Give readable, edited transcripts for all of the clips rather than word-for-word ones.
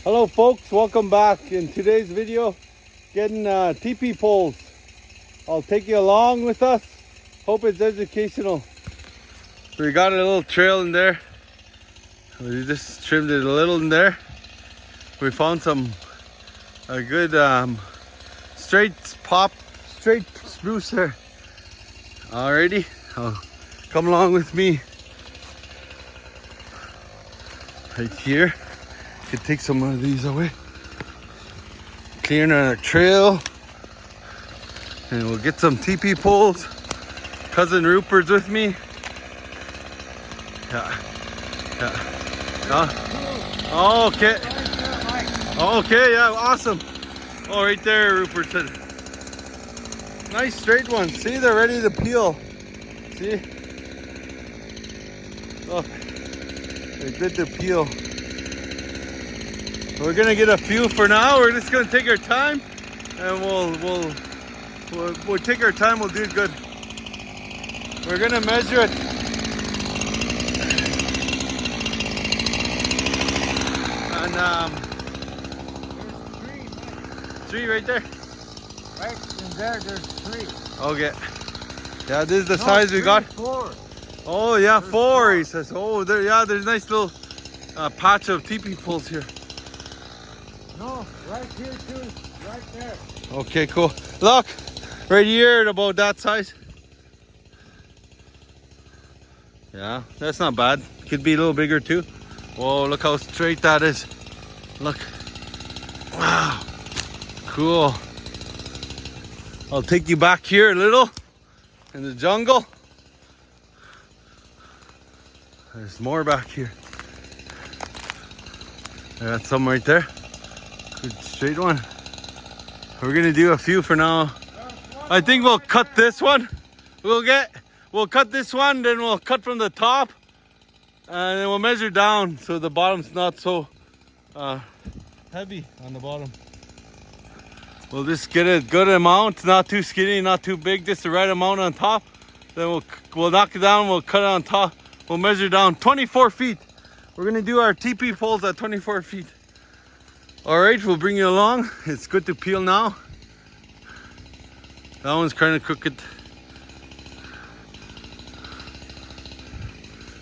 Hello folks, welcome back. In today's video, getting teepee poles. I'll take you along with us. Hope it's educational. We got a little trail in there. We just trimmed it a little in there. We found a good straight spruce here. Alrighty, come along with me. Right here. Could take some of these away, clearing our trail, and we'll get some teepee poles. Cousin Rupert's with me. Yeah. Oh, okay. Okay, yeah, awesome. Oh, right there, Rupert said. Nice straight ones. See, they're ready to peel. See? Look, they're good to peel. We're gonna get a few for now. We're just gonna take our time, and we'll take our time. We'll do it good. We're gonna measure it. And there's three right there. Right in there, there's 3. Okay. Yeah, this is the size we got. 4. Oh yeah, 4. He says. Oh, there. Yeah, there's a nice little patch of teepee poles here. No, right here too, right there. Okay, cool. Look, right here, about that size. Yeah, that's not bad. Could be a little bigger too. Whoa, look how straight that is. Look. Wow. Cool. I'll take you back here a little in the jungle. There's more back here. I got some right there. Good straight one. We're gonna do a few for now. I think we'll cut this one. We'll cut this one, then we'll cut from the top, and then we'll measure down so the bottom's not so heavy on the bottom. We'll just get a good amount, not too skinny, not too big, just the right amount on top. Then we'll knock it down. We'll cut it on top. We'll measure down 24 feet. We're gonna do our teepee poles at 24 feet. All right, we'll bring you along. It's good to peel now. That one's kind of crooked.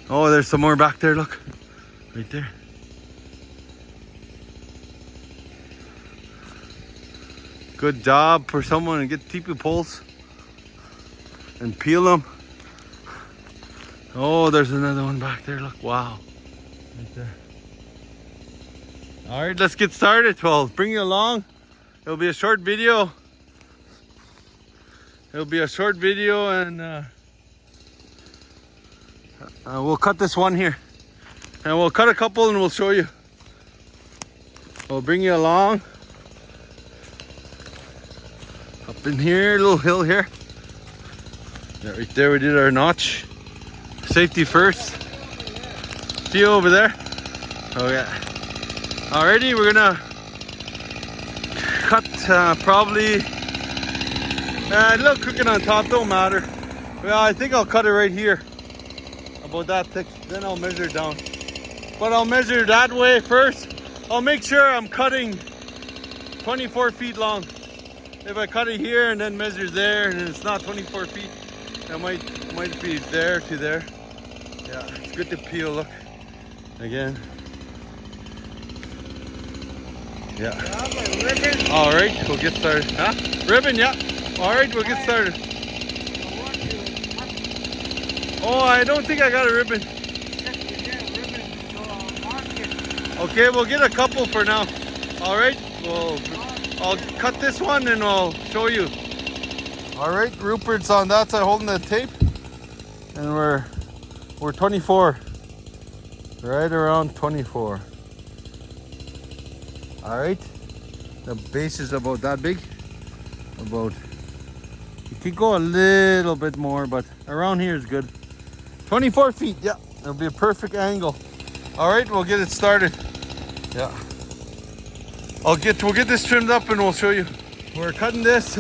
Oh, there's some more back there, look. Right there. Good job for someone to get teepee poles and peel them. Oh, there's another one back there, look, wow. Right there. All right, let's get started. Well, bring you along. It'll be a short video. And we'll cut this one here. And we'll cut a couple and we'll show you. We'll bring you along. Up in here, little hill here. Yeah, right there we did our notch. Safety first. See you over there? Oh yeah. Alrighty, we're gonna cut probably a little crooked on top, don't matter. Well, I think I'll cut it right here, about that thick, then I'll measure it down. But I'll measure that way first. I'll make sure I'm cutting 24 feet long. If I cut it here and then measure there and it's not 24 feet, that might be there to there. Yeah, it's good to peel, look. Again. Yeah. All right, we'll get started. Huh? Ribbon, yeah. All right, we'll get started. Oh, I don't think I got a ribbon. Okay, we'll get a couple for now. All right, I'll cut this one and I'll show you. All right, Rupert's on that side holding the tape, and we're 24. Right around 24. All right, the base is about that big. You could go a little bit more, but around here is good. 24 feet, yeah, it'll be a perfect angle. All right, we'll get it started. Yeah, we'll get this trimmed up and we'll show you. We're cutting this.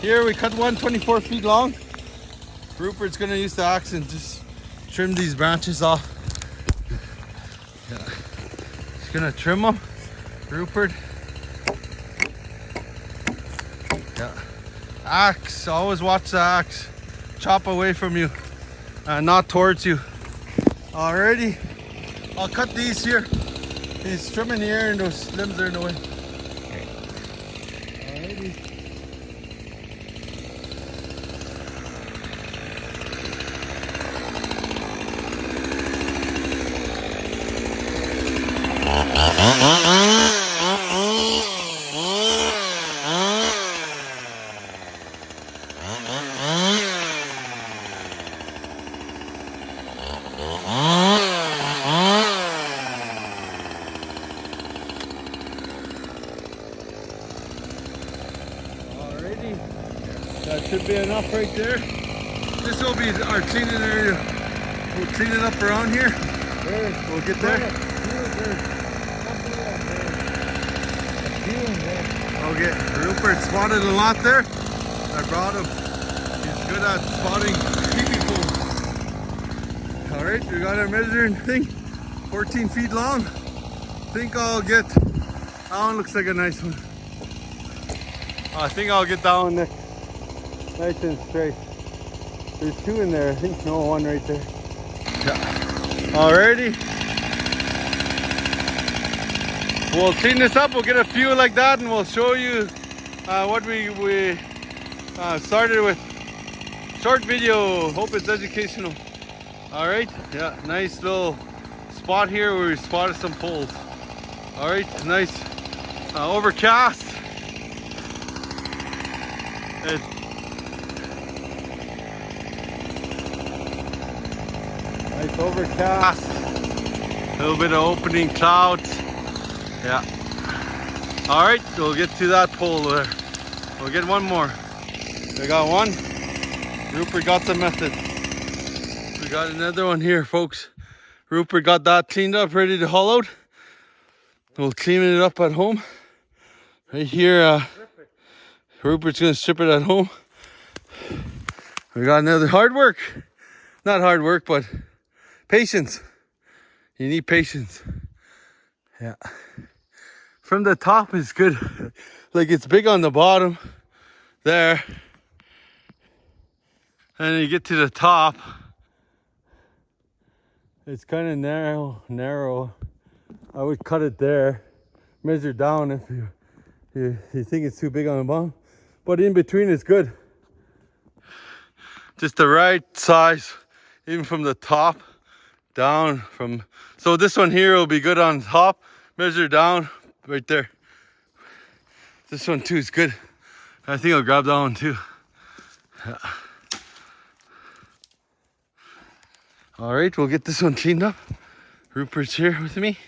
Here we cut one 24 feet long. Rupert's gonna use the axe and just trim these branches off. Yeah. gonna trim them. Rupert. Yeah. Axe, always watch the axe. Chop away from you, not towards you. Alrighty, I'll cut these here. He's trimming here and those limbs are in the way. Alrighty. That should be enough right there. This will be our cleaning area. We'll clean it up around here. We'll get there. Okay, Rupert spotted a lot there. I brought him. He's good at spotting tipi poles. Alright, we got our measuring thing. 14 feet long. Think I'll get, that one looks like a nice one. I think I'll get that one next. Nice and straight. There's two in there. I think no, one right there. Yeah. Alrighty. We'll clean this up. We'll get a few like that, and we'll show you what we started with. Short video. Hope it's educational. Alright. Yeah. Nice little spot here where we spotted some poles. Alright. Nice. Overcast. Nice overcast, a little bit of opening clouds. Yeah. All right, we'll get to that pole there. We'll get one more. We got one. Rupert got the method. We got another one here, folks. Rupert got that cleaned up, ready to haul out. We'll clean it up at home. Right here, Rupert's gonna strip it at home. We got another hard work. Not hard work, but patience. You need patience. Yeah. From the top is good. Like it's big on the bottom there. And then you get to the top. It's kind of narrow. I would cut it there. Measure down if you think it's too big on the bottom. But in between is good. Just the right size, even from the top down from. So this one here will be good on top. Measure down right there. This one too is good. I think I'll grab that one too. Yeah. All right, we'll get this one cleaned up. Rupert's here with me.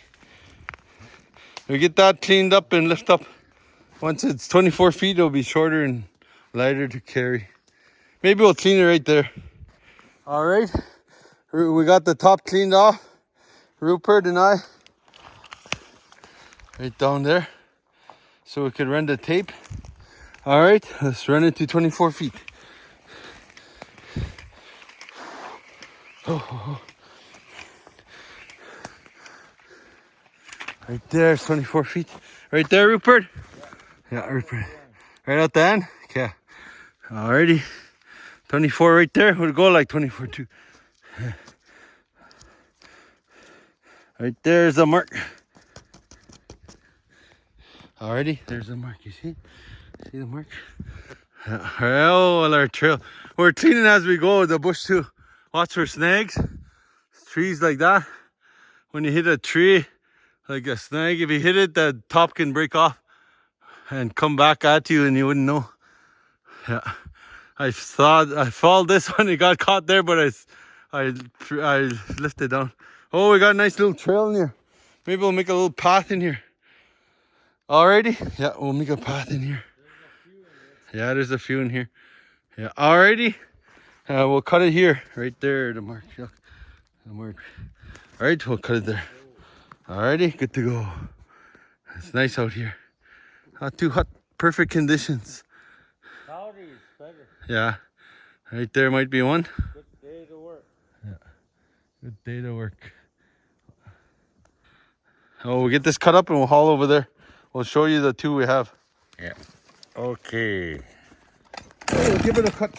We get that cleaned up and lift up. Once it's 24 feet, it'll be shorter and lighter to carry. Maybe we'll clean it right there. All right, we got the top cleaned off. Rupert and I, right down there, so we could run the tape. All right, let's run it to 24 feet. Oh. Right there, 24 feet. Right there, Rupert? Yeah, Rupert. Right out the end? Okay. Alrighty. 24 right there. We'll go like 24 too. Right there's a mark. Alrighty, there's a mark. You see? See the mark? Oh, well, our trail. We're cleaning as we go. The bush too. Watch for snags. Trees like that. When you hit a tree, like a snag, if you hit it, the top can break off and come back at you and you wouldn't know. Yeah. I thought I followed this one, it got caught there, but I lifted down. Oh, we got a nice little trail in here. Maybe we'll make a little path in here. Alrighty. Yeah, we'll make a path in here. Yeah, there's a few in here. Yeah, alrighty. We'll cut it here. Right there, the mark. Look, the mark. Alright, we'll cut it there. Alrighty, good to go. It's nice out here. Not too hot, perfect conditions. Cloudy is better. Yeah, right there might be one. Good day to work. Yeah, good day to work. Oh, we'll get this cut up and we'll haul over there. We'll show you the two we have. Yeah. Okay. Oh, give it a cut.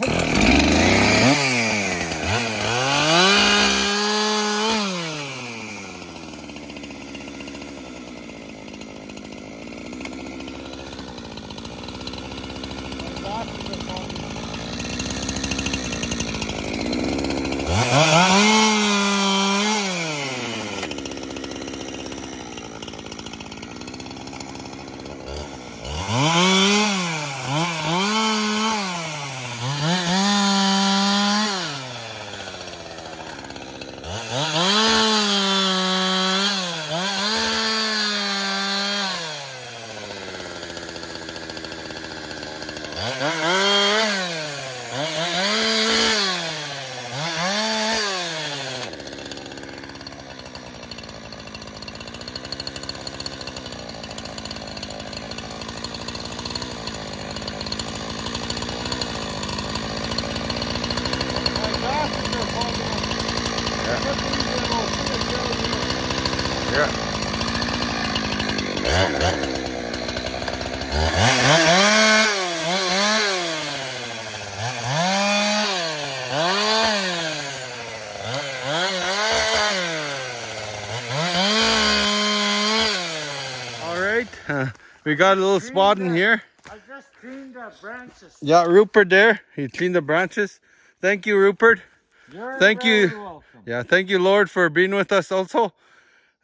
We got a little spot in here. I just cleaned the branches. Yeah, Rupert there. He cleaned the branches. Thank you, Rupert. You're Thank you. very welcome. Yeah, thank you, Lord, for being with us also.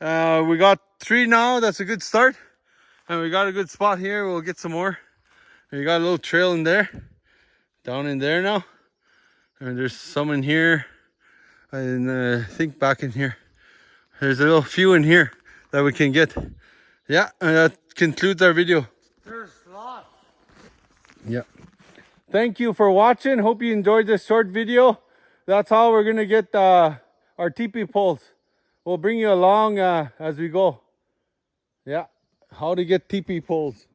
We got 3 now. That's a good start. And we got a good spot here. We'll get some more. And we got a little trail in there. Down in there now. And there's some in here. And I think back in here. There's a little few in here that we can get. Yeah, and that concludes our video. There's lots. Yeah. Thank you for watching. Hope you enjoyed this short video. That's how we're going to get our tipi poles. We'll bring you along as we go. Yeah, how to get tipi poles.